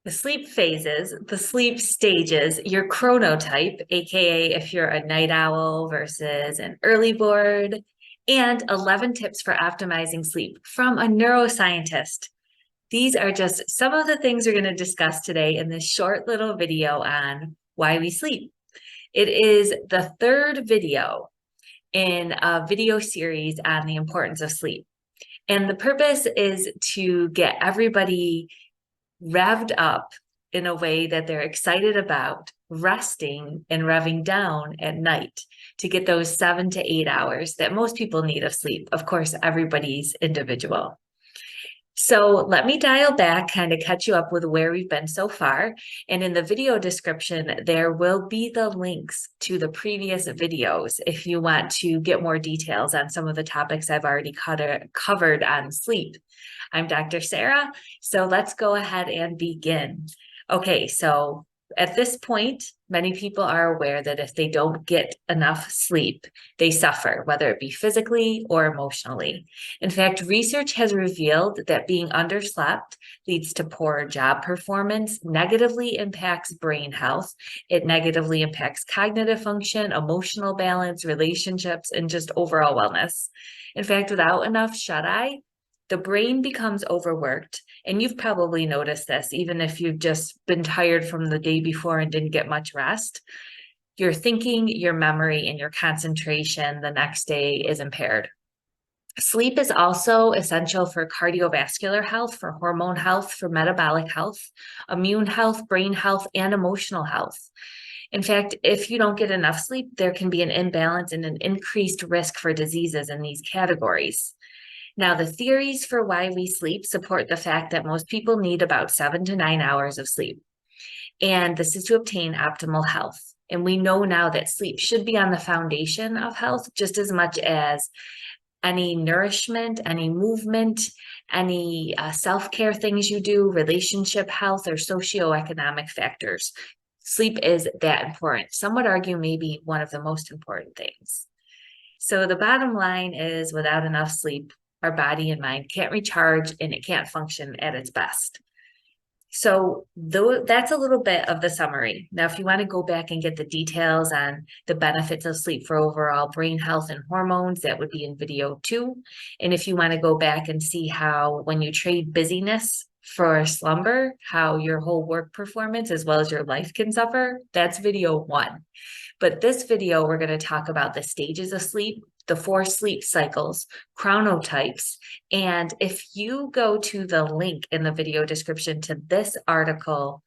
The sleep phases, the sleep stages, your chronotype, aka if you're a night owl versus an early bird, and 11 tips for optimizing sleep from a neuroscientist. These are just some of the things we're going to discuss today in this short little video on why we sleep. It is the third video in a video series on the importance of sleep. And the purpose is to get everybody revved up in a way that they're excited about resting and revving down at night to get those 7 to 8 hours that most people need of sleep. Of course, everybody's individual. So let me dial back, kind of catch you up with where we've been so far. And in the video description, there will be the links to the previous videos if you want to get more details on some of the topics I've already covered on sleep. I'm Dr. Sarah, so let's go ahead and begin. Okay, so at this point, many people are aware that if they don't get enough sleep, they suffer, whether it be physically or emotionally. In fact, research has revealed that being underslept leads to poor job performance, negatively impacts brain health, it negatively impacts cognitive function, emotional balance, relationships, and just overall wellness. In fact, without enough shut-eye, the brain becomes overworked. And you've probably noticed this, even if you've just been tired from the day before and didn't get much rest. Your thinking, your memory, and your concentration the next day is impaired. Sleep is also essential for cardiovascular health, for hormone health, for metabolic health, immune health, brain health, and emotional health. In fact, if you don't get enough sleep, there can be an imbalance and an increased risk for diseases in these categories. Now, the theories for why we sleep support the fact that most people need about 7 to 9 hours of sleep. And this is to obtain optimal health. And we know now that sleep should be on the foundation of health just as much as any nourishment, any movement, any self-care things you do, relationship health, or socio-economic factors. Sleep is that important. Some would argue maybe one of the most important things. So the bottom line is without enough sleep, our body and mind can't recharge and it can't function at its best. So that's a little bit of the summary. Now, if you want to go back and get the details on the benefits of sleep for overall brain health and hormones, that would be in video 2. And if you want to go back and see how when you trade busyness for slumber, how your whole work performance as well as your life can suffer, that's video 1. But this video, we're going to talk about the stages of sleep, the 4 sleep cycles, chronotypes. And if you go to the link in the video description to this article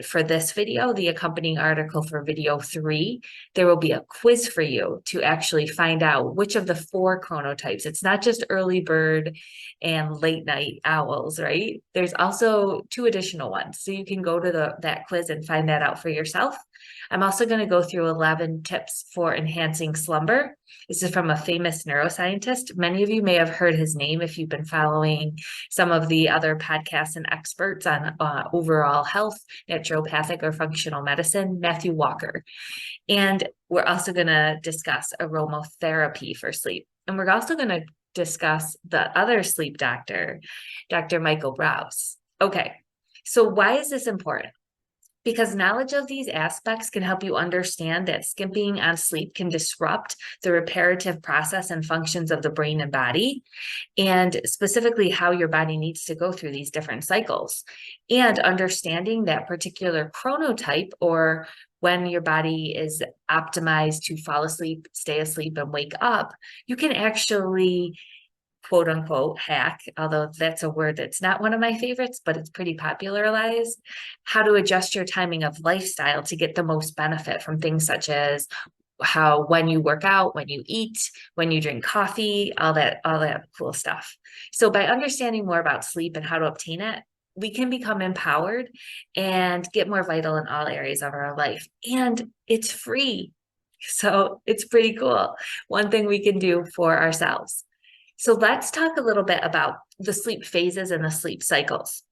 for this video, the accompanying article for video 3, there will be a quiz for you to actually find out which of the 4 chronotypes. It's not just early bird and late night owls, right? There's also 2 additional ones. So you can go to that quiz and find that out for yourself. I'm also going to go through 11 tips for enhancing slumber. This is from a famous neuroscientist. Many of you may have heard his name if you've been following some of the other podcasts and experts on overall health, naturopathic or functional medicine, Matthew Walker. And we're also going to discuss aromatherapy for sleep. And we're also going to discuss the other sleep doctor, Dr. Michael Brous. Okay, so why is this important? Because knowledge of these aspects can help you understand that skimping on sleep can disrupt the reparative process and functions of the brain and body, and specifically how your body needs to go through these different cycles. And understanding that particular chronotype, or when your body is optimized to fall asleep, stay asleep, and wake up, you can actually quote unquote hack, although that's a word that's not one of my favorites, but it's pretty popularized, how to adjust your timing of lifestyle to get the most benefit from things such as when you work out, when you eat, when you drink coffee, all that cool stuff. So by understanding more about sleep and how to obtain it, we can become empowered and get more vital in all areas of our life. And it's free. So it's pretty cool. One thing we can do for ourselves. So let's talk a little bit about the sleep phases and the sleep cycles.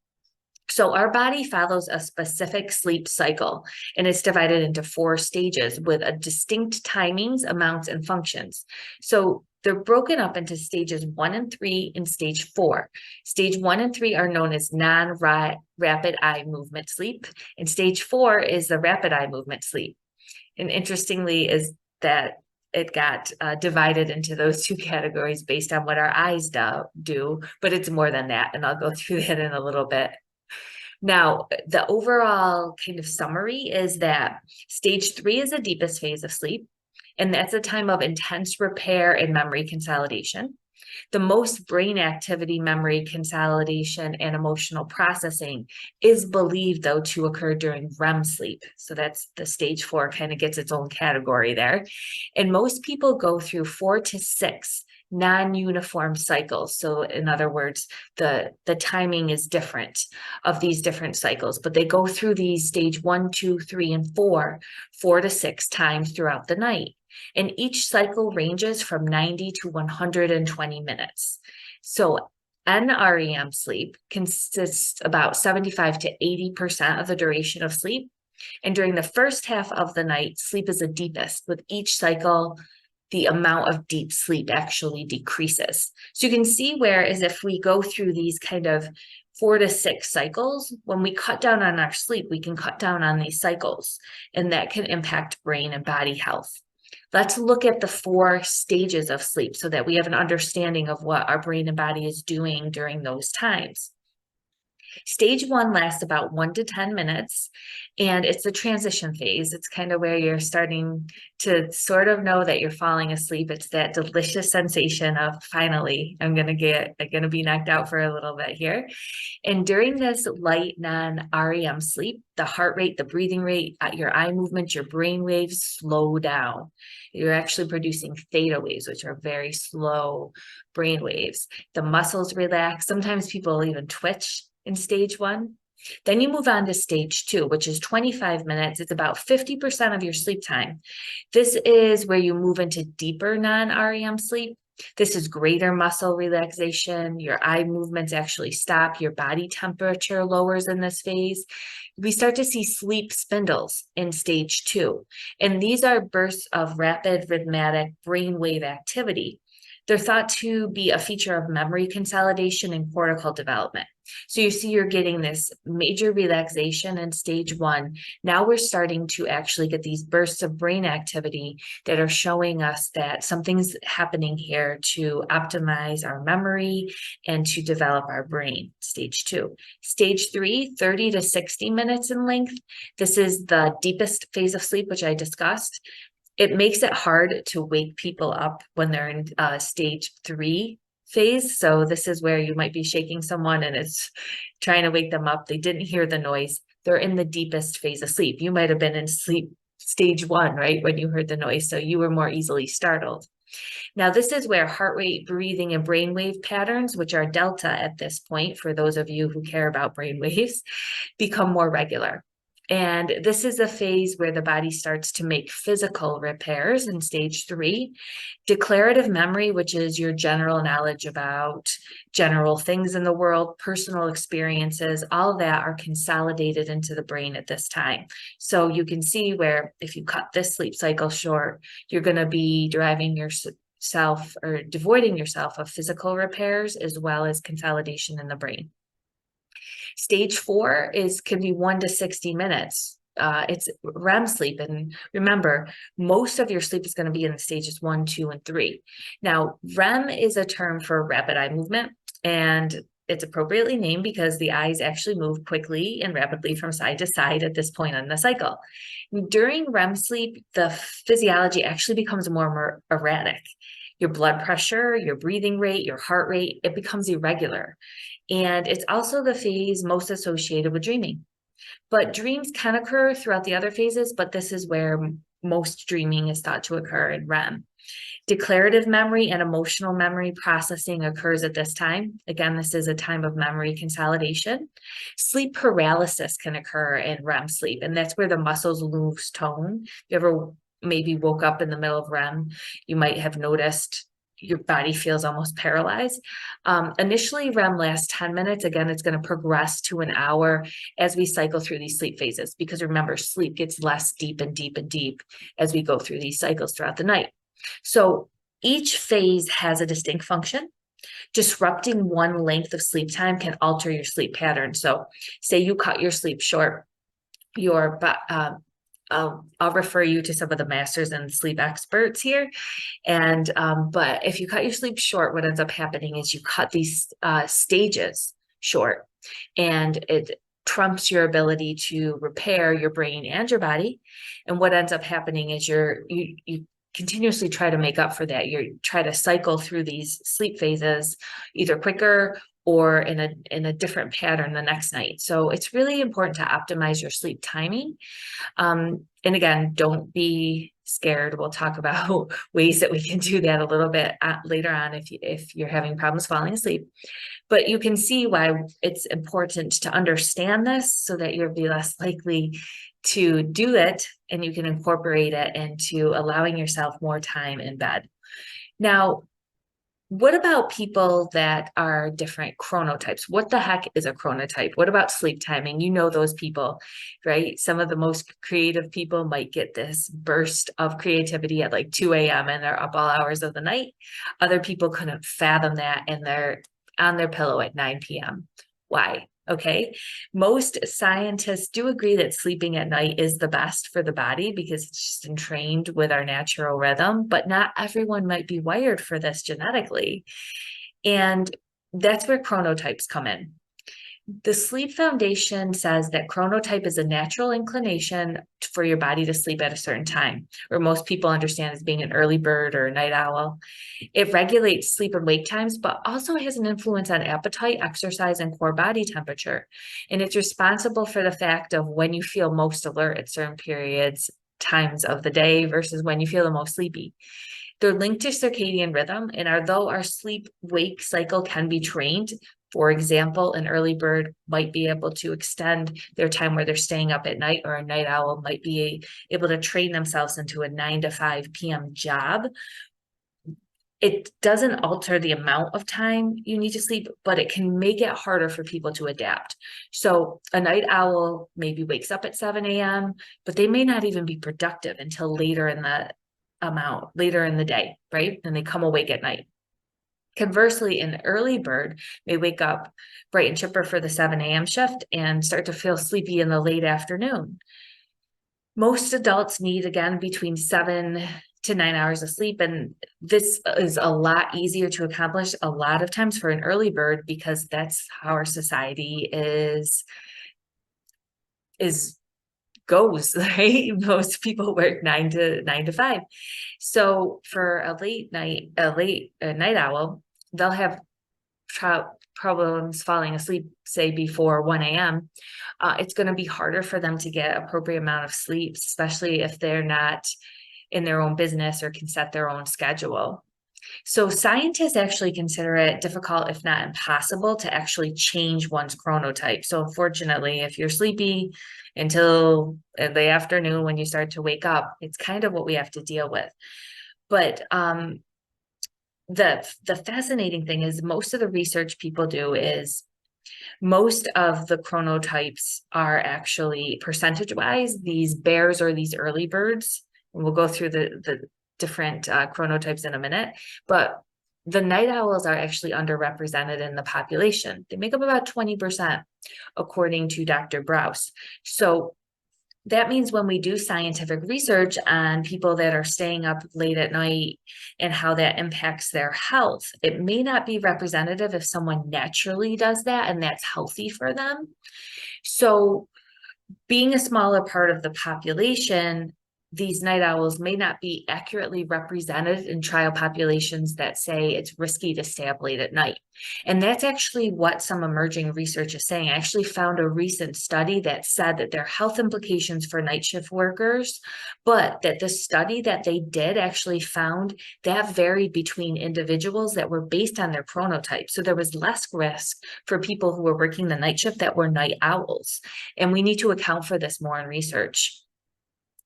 So our body follows a specific sleep cycle, and it's divided into 4 stages with a distinct timings, amounts, and functions. So they're broken up into stages 1 and 3 and stage 4. Stage 1 and 3 are known as non-rapid eye movement sleep, and stage 4 is the rapid eye movement sleep. And interestingly is that it got divided into those 2 categories based on what our eyes do, but it's more than that, and I'll go through that in a little bit. Now, the overall kind of summary is that stage 3 is the deepest phase of sleep, and that's a time of intense repair and memory consolidation. The most brain activity, memory consolidation, and emotional processing is believed, though, to occur during REM sleep. So that's the stage 4, kind of gets its own category there. And most people go through 4 to 6 non-uniform cycles. So in other words, the timing is different of these different cycles, but they go through these stage 1, 2, 3, and 4, 4 to 6 times throughout the night. And each cycle ranges from 90 to 120 minutes. So NREM sleep consists about 75 to 80% of the duration of sleep. And during the first half of the night, sleep is the deepest. With each cycle, the amount of deep sleep actually decreases. So you can see where as if we go through these kind of 4 to 6 cycles, when we cut down on our sleep, we can cut down on these cycles, and that can impact brain and body health. Let's look at the 4 stages of sleep so that we have an understanding of what our brain and body is doing during those times. Stage 1 lasts about 1 to 10 minutes, and it's the transition phase. It's kind of where you're starting to sort of know that you're falling asleep. It's that delicious sensation of finally, I'm going to be knocked out for a little bit here. And during this light non-REM sleep, the heart rate, the breathing rate, your eye movement, your brain waves slow down. You're actually producing theta waves, which are very slow brain waves. The muscles relax. Sometimes people even twitch in stage 1. Then you move on to stage 2, which is 25 minutes. It's about 50% of your sleep time. This is where you move into deeper non-REM sleep. This is greater muscle relaxation. Your eye movements actually stop. Your body temperature lowers in this phase. We start to see sleep spindles in stage 2. And these are bursts of rapid rhythmic brainwave activity. They're thought to be a feature of memory consolidation and cortical development. So you see you're getting this major relaxation in stage 1. Now we're starting to actually get these bursts of brain activity that are showing us that something's happening here to optimize our memory and to develop our brain, stage 2. Stage 3, 30 to 60 minutes in length. This is the deepest phase of sleep, which I discussed. It makes it hard to wake people up when they're in stage 3 phase. So this is where you might be shaking someone and it's trying to wake them up. They didn't hear the noise. They're in the deepest phase of sleep. You might have been in sleep stage 1, right, when you heard the noise. So you were more easily startled. Now, this is where heart rate, breathing, and brainwave patterns, which are delta at this point, for those of you who care about brainwaves, become more regular. And this is a phase where the body starts to make physical repairs in stage 3. Declarative memory, which is your general knowledge about general things in the world, personal experiences, all of that are consolidated into the brain at this time. So you can see where if you cut this sleep cycle short, you're going to be deriving yourself or devoiding yourself of physical repairs as well as consolidation in the brain. Stage 4 can be 1 to 60 minutes. It's REM sleep. And remember, most of your sleep is going to be in the stages 1, 2, and 3. Now, REM is a term for rapid eye movement, and it's appropriately named because the eyes actually move quickly and rapidly from side to side at this point in the cycle. During REM sleep, the physiology actually becomes more erratic. Your blood pressure, your breathing rate, your heart rate, it becomes irregular. And it's also the phase most associated with dreaming. But dreams can occur throughout the other phases, but this is where most dreaming is thought to occur in REM. Declarative memory and emotional memory processing occurs at this time. Again, this is a time of memory consolidation. Sleep paralysis can occur in REM sleep, and that's where the muscles lose tone. You ever maybe woke up in the middle of REM, you might have noticed your body feels almost paralyzed. Initially, REM lasts 10 minutes. Again, it's going to progress to an hour as we cycle through these sleep phases, because remember, sleep gets less deep and deep and deep as we go through these cycles throughout the night. So each phase has a distinct function. Disrupting one length of sleep time can alter your sleep pattern. So say you cut your sleep short, I'll refer you to some of the masters and sleep experts here. And but if you cut your sleep short, what ends up happening is you cut these stages short, and it trumps your ability to repair your brain and your body. And what ends up happening is you continuously try to make up for that. You try to cycle through these sleep phases either quicker or in a different pattern the next night. So it's really important to optimize your sleep timing. And again, don't be scared. We'll talk about ways that we can do that a little bit later on if you're having problems falling asleep. But you can see why it's important to understand this so that you'll be less likely to do it, and you can incorporate it into allowing yourself more time in bed. Now, what about people that are different chronotypes? What the heck is a chronotype? What about sleep timing? You know those people, right? Some of the most creative people might get this burst of creativity at like 2 a.m. and they're up all hours of the night. Other people couldn't fathom that, and they're on their pillow at 9 p.m. Why? Okay. Most scientists do agree that sleeping at night is the best for the body because it's just entrained with our natural rhythm, but not everyone might be wired for this genetically. And that's where chronotypes come in. The Sleep Foundation says that chronotype is a natural inclination for your body to sleep at a certain time, or most people understand as being an early bird or a night owl. It regulates sleep and wake times, but also has an influence on appetite, exercise, and core body temperature. And it's responsible for the fact of when you feel most alert at certain periods, times of the day versus when you feel the most sleepy. They're linked to circadian rhythm, and although our sleep-wake cycle can be trained, for example, an early bird might be able to extend their time where they're staying up at night, or a night owl might be able to train themselves into a 9 to 5 p.m. job. It doesn't alter the amount of time you need to sleep, but it can make it harder for people to adapt. So a night owl maybe wakes up at 7 a.m., but they may not even be productive until later in the day, right? And they come awake at night. Conversely, an early bird may wake up bright and chipper for the 7 a.m. shift and start to feel sleepy in the late afternoon. Most adults need, again, between 7 to 9 hours of sleep, and this is a lot easier to accomplish a lot of times for an early bird because that's how our society goes, right? Most people work 9 to 5. So for a night owl, they'll have problems falling asleep, say before 1 a.m. It's going to be harder for them to get appropriate amount of sleep, especially if they're not in their own business or can set their own schedule. So scientists actually consider it difficult, if not impossible, to actually change one's chronotype. So unfortunately, if you're sleepy until the afternoon when you start to wake up, it's kind of what we have to deal with. But the fascinating thing is most of the research people do is most of the chronotypes are actually percentage-wise these bears or these early birds. And we'll go through the different chronotypes in a minute, but the night owls are actually underrepresented in the population. They make up about 20%, according to Dr. Brous. So that means when we do scientific research on people that are staying up late at night and how that impacts their health, it may not be representative if someone naturally does that and that's healthy for them. So being a smaller part of the population, these night owls may not be accurately represented in trial populations that say it's risky to stay up late at night. And that's actually what some emerging research is saying. I actually found a recent study that said that there are health implications for night shift workers, but that the study that they did actually found that varied between individuals that were based on their chronotype. So there was less risk for people who were working the night shift that were night owls. And we need to account for this more in research.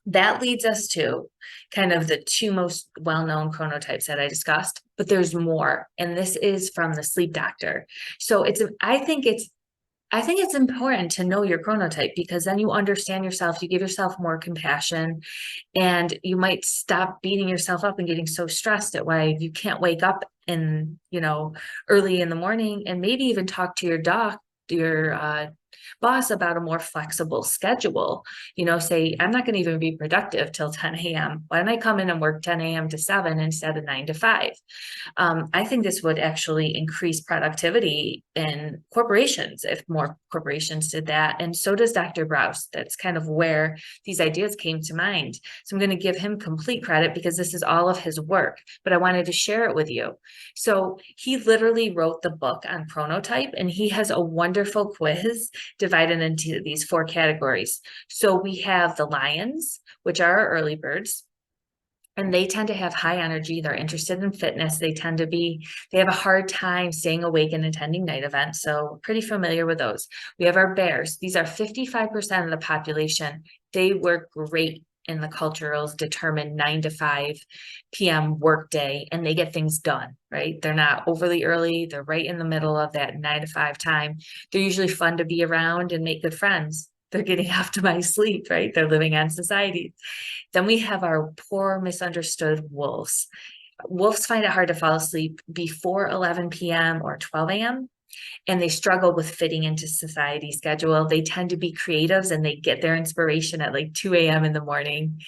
That leads us to kind of the two most well-known chronotypes that I discussed, but there's more, and this is from the sleep doctor. So I think it's important to know your chronotype, because then you understand yourself, you give yourself more compassion, and you might stop beating yourself up and getting so stressed at why you can't wake up in, early in the morning, and maybe even talk to your boss about a more flexible schedule. Say, I'm not going to even be productive till 10 a.m. Why don't I come in and work 10 a.m. to 7 instead of 9 to 5? I think this would actually increase productivity in corporations if more corporations did that. And so does Dr. Brous. That's kind of where these ideas came to mind. So I'm going to give him complete credit because this is all of his work, but I wanted to share it with you. So he literally wrote the book on chronotype, and he has a wonderful quiz divided into these 4 categories. So we have the lions, which are our early birds. And they tend to have high energy. They're interested in fitness. They have a hard time staying awake and attending night events. So pretty familiar with those. We have our bears. These are 55% of the population. They work great in the culturals determined 9 to 5 p.m. workday, and they get things done, right? They're not overly early. They're right in the middle of that 9 to 5 time. They're usually fun to be around and make good friends. They're getting optimized sleep, right? They're living on society. Then we have our poor, misunderstood wolves. Wolves find it hard to fall asleep before 11 p.m. or 12 a.m., and they struggle with fitting into society schedule. They tend to be creatives, and they get their inspiration at like 2 a.m. in the morning.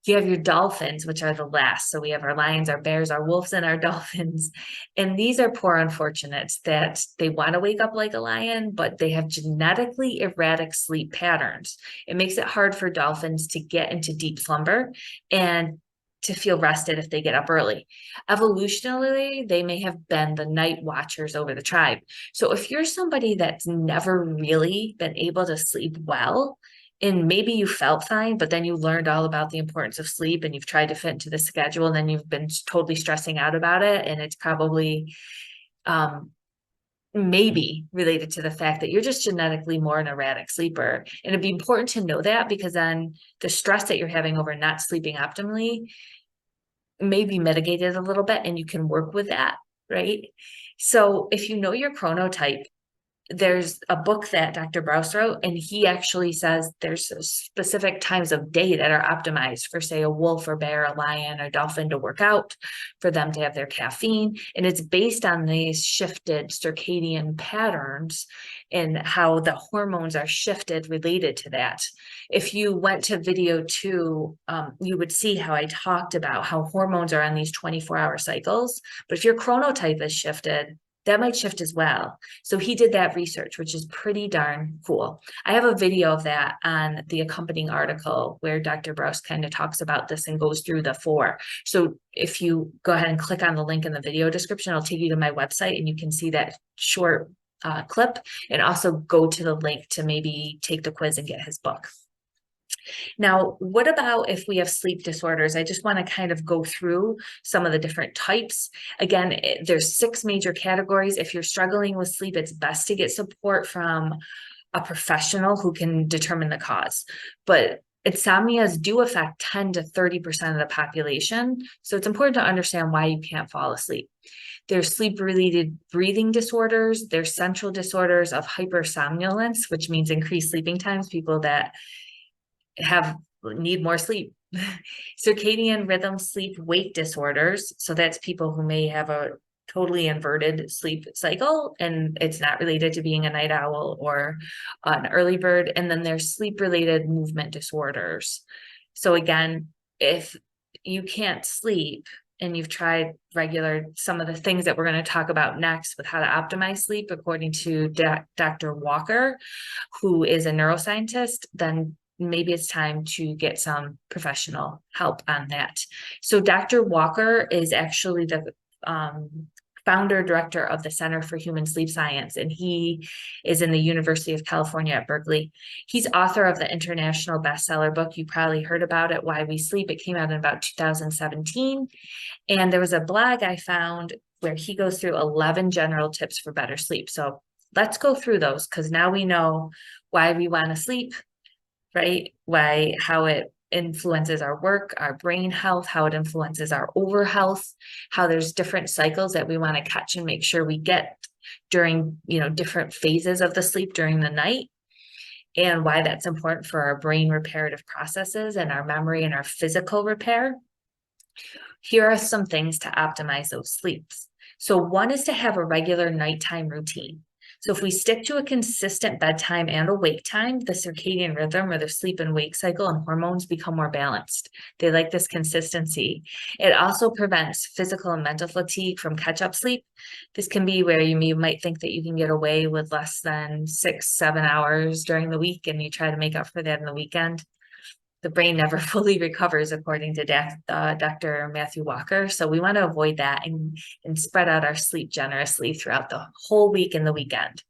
You have your dolphins, which are the last. So we have our lions, our bears, our wolves, and our dolphins. And these are poor unfortunates that they want to wake up like a lion, but they have genetically erratic sleep patterns. It makes it hard for dolphins to get into deep slumber and to feel rested if they get up early. Evolutionarily, they may have been the night watchers over the tribe. So if you're somebody that's never really been able to sleep well, and maybe you felt fine, but then you learned all about the importance of sleep and you've tried to fit into the schedule, and then you've been totally stressing out about it, and it's probably maybe related to the fact that you're just genetically more an erratic sleeper. And it'd be important to know that, because then the stress that you're having over not sleeping optimally may be mitigated a little bit, and you can work with that, right? So if you know your chronotype, there's a book that Dr. Brous wrote, and he actually says there's specific times of day that are optimized for, say, a wolf or bear, a lion or dolphin to work out, for them to have their caffeine. And it's based on these shifted circadian patterns and how the hormones are shifted related to that. If you went to video 2, you would see how I talked about how hormones are on these 24-hour cycles. But if your chronotype is shifted, that might shift as well. So he did that research, which is pretty darn cool. I have a video of that on the accompanying article where Dr. Brous kind of talks about this and goes through the 4. So if you go ahead and click on the link in the video description, it'll take you to my website, and you can see that short clip, and also go to the link to maybe take the quiz and get his book. Now, what about if we have sleep disorders? I just want to kind of go through some of the different types. Again, there's 6 major categories. If you're struggling with sleep, it's best to get support from a professional who can determine the cause. But insomnias do affect 10 to 30% of the population. So it's important to understand why you can't fall asleep. There's sleep-related breathing disorders. There's central disorders of hypersomnolence, which means increased sleeping times, people that need more sleep. Circadian rhythm sleep wake disorders. So that's people who may have a totally inverted sleep cycle, and it's not related to being a night owl or an early bird. And then there's sleep-related movement disorders. So again, if you can't sleep and you've tried some of the things that we're going to talk about next with how to optimize sleep, according to Dr. Walker, who is a neuroscientist, then maybe it's time to get some professional help on that. So Dr. Walker is actually the founder director of the Center for Human Sleep Science, and he is in the University of California at Berkeley. He's author of the international bestseller book. You probably heard about it, Why We Sleep. It came out in about 2017. And there was a blog I found where he goes through 11 general tips for better sleep. So let's go through those, because now we know why we want to sleep, right? How it influences our work, our brain health, how it influences our over health, how there's different cycles that we want to catch and make sure we get during, different phases of the sleep during the night, and why that's important for our brain reparative processes and our memory and our physical repair. Here are some things to optimize those sleeps. So one is to have a regular nighttime routine. So if we stick to a consistent bedtime and awake time, the circadian rhythm or the sleep and wake cycle and hormones become more balanced. They like this consistency. It also prevents physical and mental fatigue from catch-up sleep. This can be where you might think that you can get away with less than 6-7 hours during the week, and you try to make up for that in the weekend. The brain never fully recovers, according to Dr. Matthew Walker. So we want to avoid that and spread out our sleep generously throughout the whole week and the weekend.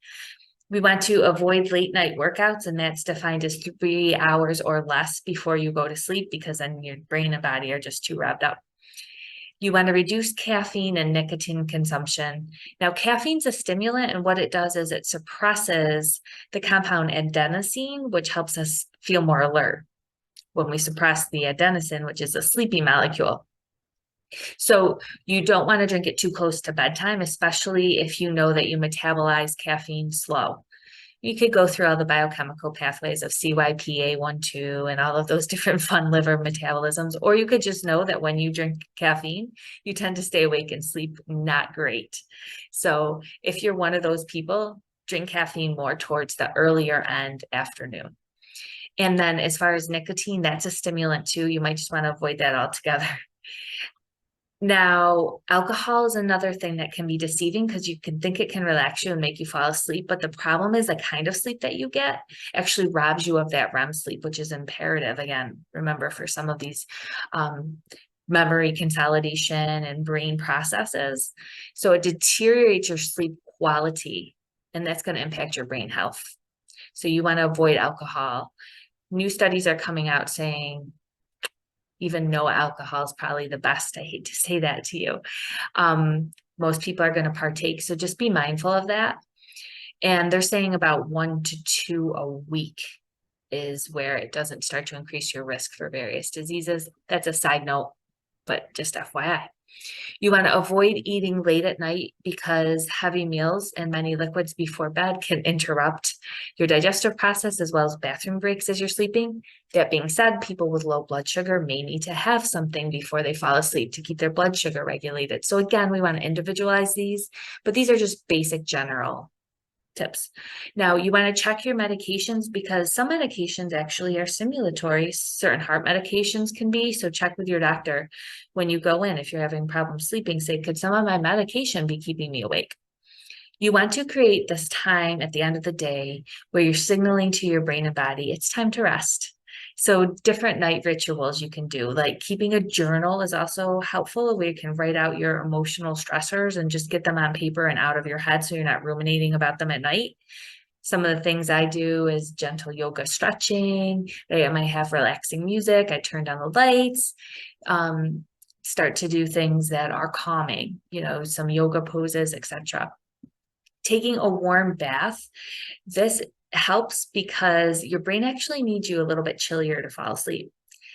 We want to avoid late night workouts, and that's defined as 3 hours or less before you go to sleep, because then your brain and body are just too revved up. You want to reduce caffeine and nicotine consumption. Now, caffeine's a stimulant, and what it does is it suppresses the compound adenosine, which helps us feel more alert when we suppress the adenosine, which is a sleepy molecule. So you don't want to drink it too close to bedtime, especially if you know that you metabolize caffeine slow. You could go through all the biochemical pathways of CYP-A12 and all of those different fun liver metabolisms, or you could just know that when you drink caffeine, you tend to stay awake and sleep not great. So if you're one of those people, drink caffeine more towards the earlier end afternoon. And then as far as nicotine, that's a stimulant too. You might just want to avoid that altogether. Now, alcohol is another thing that can be deceiving, because you can think it can relax you and make you fall asleep. But the problem is the kind of sleep that you get actually robs you of that REM sleep, which is imperative. Again, remember, for some of these memory consolidation and brain processes. So it deteriorates your sleep quality, and that's going to impact your brain health. So you want to avoid alcohol. New studies are coming out saying even no alcohol is probably the best. I hate to say that to you. Most people are going to partake, so just be mindful of that. And they're saying about 1 to 2 a week is where it doesn't start to increase your risk for various diseases. That's a side note, but just FYI. You want to avoid eating late at night, because heavy meals and many liquids before bed can interrupt your digestive process as well as bathroom breaks as you're sleeping. That being said, people with low blood sugar may need to have something before they fall asleep to keep their blood sugar regulated. So again, we want to individualize these, but these are just basic general tips. Now, you want to check your medications, because some medications actually are stimulatory. Certain heart medications can be, so check with your doctor when you go in. If you're having problems sleeping, say, could some of my medication be keeping me awake? You want to create this time at the end of the day where you're signaling to your brain and body, it's time to rest. So different night rituals you can do, like keeping a journal is also helpful, where you can write out your emotional stressors and just get them on paper and out of your head, so you're not ruminating about them at night. Some of the things I do is gentle yoga stretching. I might have relaxing music. I turn down the lights, start to do things that are calming, some yoga poses, etc. Taking a warm bath. This helps because your brain actually needs you a little bit chillier to fall asleep.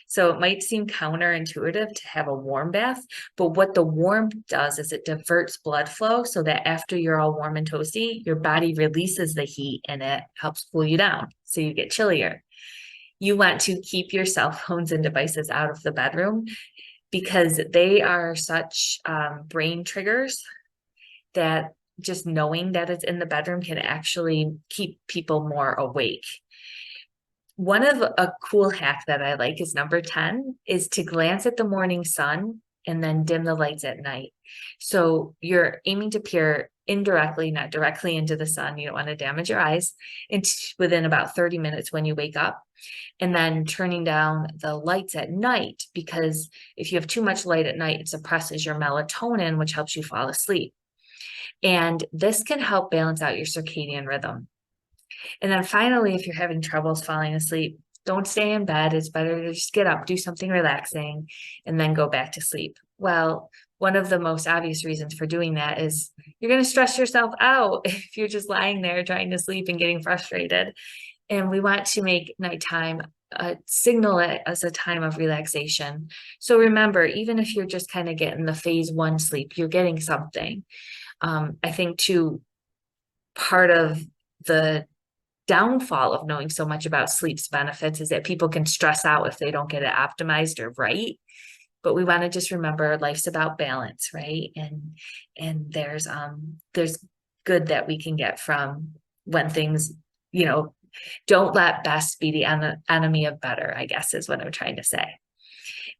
So it might seem counterintuitive to have a warm bath, but what the warmth does is it diverts blood flow, so that after you're all warm and toasty, your body releases the heat and it helps cool you down, so you get chillier. You want to keep your cell phones and devices out of the bedroom, because they are such brain triggers that just knowing that it's in the bedroom can actually keep people more awake. One of a cool hack that I like is number 10, is to glance at the morning sun and then dim the lights at night. So you're aiming to peer indirectly, not directly, into the sun. You don't want to damage your eyes, within about 30 minutes when you wake up. And then turning down the lights at night, because if you have too much light at night, it suppresses your melatonin, which helps you fall asleep. And this can help balance out your circadian rhythm. And then finally, if you're having troubles falling asleep, don't stay in bed. It's better to just get up, do something relaxing, and then go back to sleep. Well, one of the most obvious reasons for doing that is you're going to stress yourself out if you're just lying there trying to sleep and getting frustrated. And we want to make nighttime signal it as a time of relaxation. So remember, even if you're just kind of getting the phase one sleep, you're getting something. I think too, part of the downfall of knowing so much about sleep's benefits is that people can stress out if they don't get it optimized or right. But we want to just remember life's about balance, right? And there's good that we can get from when things, don't let best be the enemy of better, I guess is what I'm trying to say.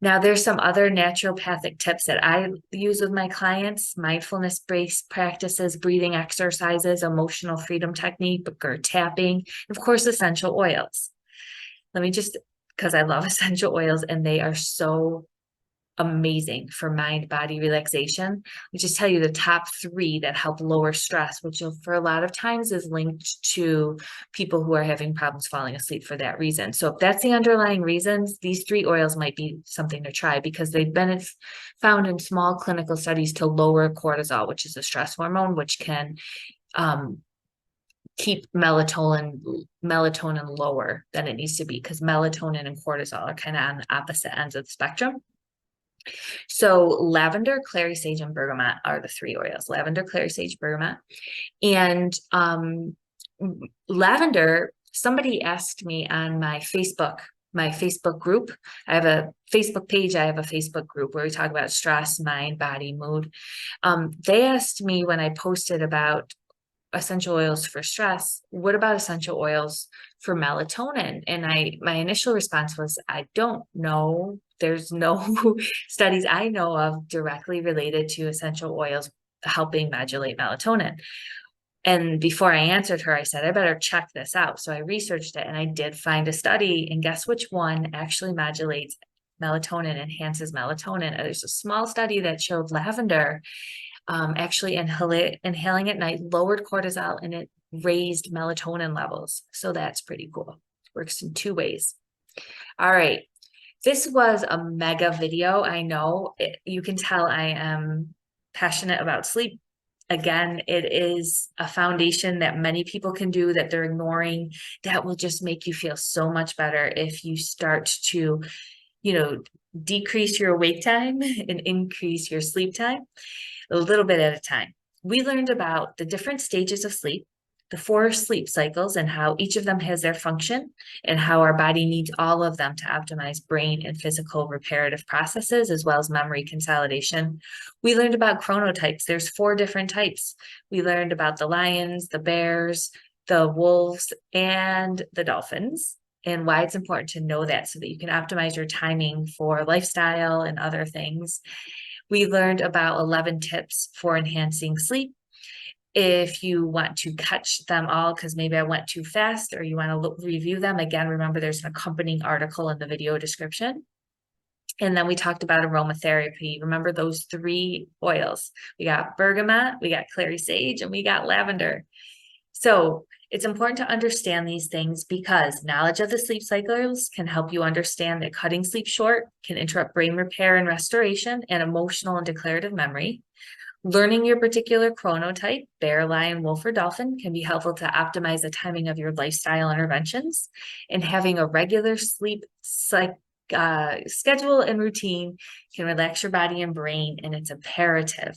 Now, there's some other naturopathic tips that I use with my clients: mindfulness-based practices, breathing exercises, emotional freedom technique, or tapping, and of course, essential oils. Let me just, because I love essential oils and they are so amazing for mind body relaxation. We just tell you the top three that help lower stress, which for a lot of times is linked to people who are having problems falling asleep for that reason. So if that's the underlying reasons, these three oils might be something to try because they've been found in small clinical studies to lower cortisol, which is a stress hormone, which can keep melatonin lower than it needs to be, because melatonin and cortisol are kind of on the opposite ends of the spectrum. So lavender, clary sage, and bergamot are the three oils: lavender, clary sage, bergamot. And lavender, somebody asked me on my Facebook group. I have a Facebook page, I have a Facebook group where we talk about stress, mind, body, mood. They asked me when I posted about essential oils for stress, what about essential oils for melatonin? And my initial response was, I don't know. There's no studies I know of directly related to essential oils helping modulate melatonin. And before I answered her, I said, I better check this out. So I researched it and I did find a study, and guess which one actually modulates melatonin, enhances melatonin. There's a small study that showed lavender actually inhaling at night lowered cortisol and it raised melatonin levels. So that's pretty cool. Works in two ways. All right. This was a mega video. I know you can tell I am passionate about sleep. Again, it is a foundation that many people can do that they're ignoring, that will just make you feel so much better if you start to, decrease your awake time and increase your sleep time a little bit at a time. We learned about the different stages of sleep, the 4 sleep cycles, and how each of them has their function, and how our body needs all of them to optimize brain and physical reparative processes, as well as memory consolidation. We learned about chronotypes. There's 4 different types. We learned about the lions, the bears, the wolves, and the dolphins, and why it's important to know that so that you can optimize your timing for lifestyle and other things. We learned about 11 tips for enhancing sleep. If you want to catch them all, because maybe I went too fast, or you want to review them, again, remember there's an accompanying article in the video description. And then we talked about aromatherapy. Remember those 3 oils. We got bergamot, we got clary sage, and we got lavender. So it's important to understand these things because knowledge of the sleep cycles can help you understand that cutting sleep short can interrupt brain repair and restoration and emotional and declarative memory. Learning your particular chronotype, bear, lion, wolf, or dolphin, can be helpful to optimize the timing of your lifestyle interventions. And having a regular sleep schedule and routine can relax your body and brain, and it's imperative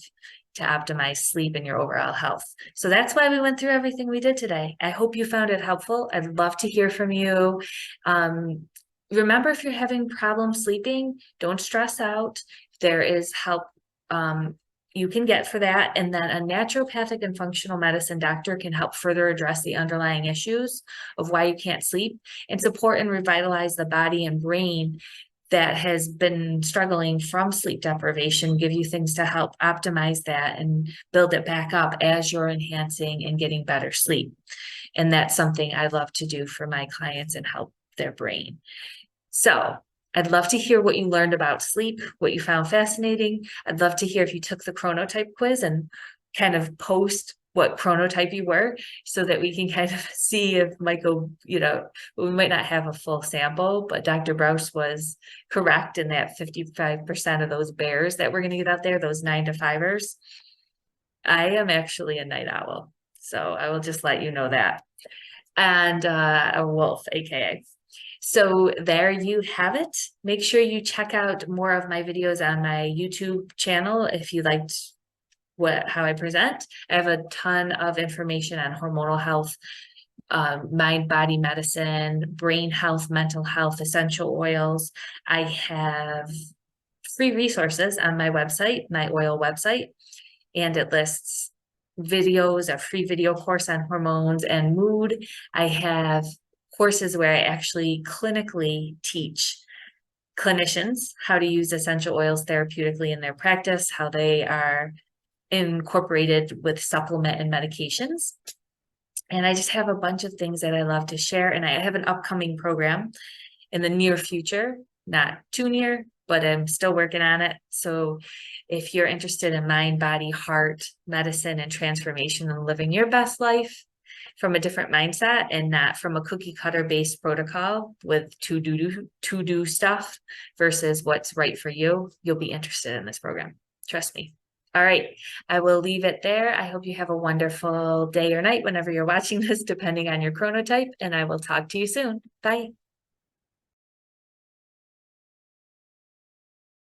to optimize sleep and your overall health. So that's why we went through everything we did today. I hope you found it helpful. I'd love to hear from you. Remember, if you're having problems sleeping, don't stress out. There is help you can get for that. And then a naturopathic and functional medicine doctor can help further address the underlying issues of why you can't sleep and support and revitalize the body and brain that has been struggling from sleep deprivation, give you things to help optimize that and build it back up as you're enhancing and getting better sleep. And that's something I love to do for my clients and help their brain. So I'd love to hear what you learned about sleep, what you found fascinating. I'd love to hear if you took the chronotype quiz and kind of post what chronotype you were so that we can kind of see if Michael, we might not have a full sample, but Dr. Brous was correct in that 55% of those bears that we're going to get out there, those 9 to 5ers. I am actually a night owl, so I will just let you know that. And a wolf, AKA. So there you have it. Make sure you check out more of my videos on my YouTube channel if you liked how I present. I have a ton of information on hormonal health, mind body medicine, brain health, mental health, essential oils. I have free resources on my website, my oil website, and it lists videos, a free video course on hormones and mood. I have courses where I actually clinically teach clinicians how to use essential oils therapeutically in their practice, how they are incorporated with supplement and medications. And I just have a bunch of things that I love to share. And I have an upcoming program in the near future, not too near, but I'm still working on it. So if you're interested in mind, body, heart, medicine, and transformation and living your best life from a different mindset and not from a cookie cutter based protocol with to do stuff versus what's right for you, you'll be interested in this program. Trust me. All right, I will leave it there. I hope you have a wonderful day or night whenever you're watching this, depending on your chronotype, and I will talk to you soon. Bye.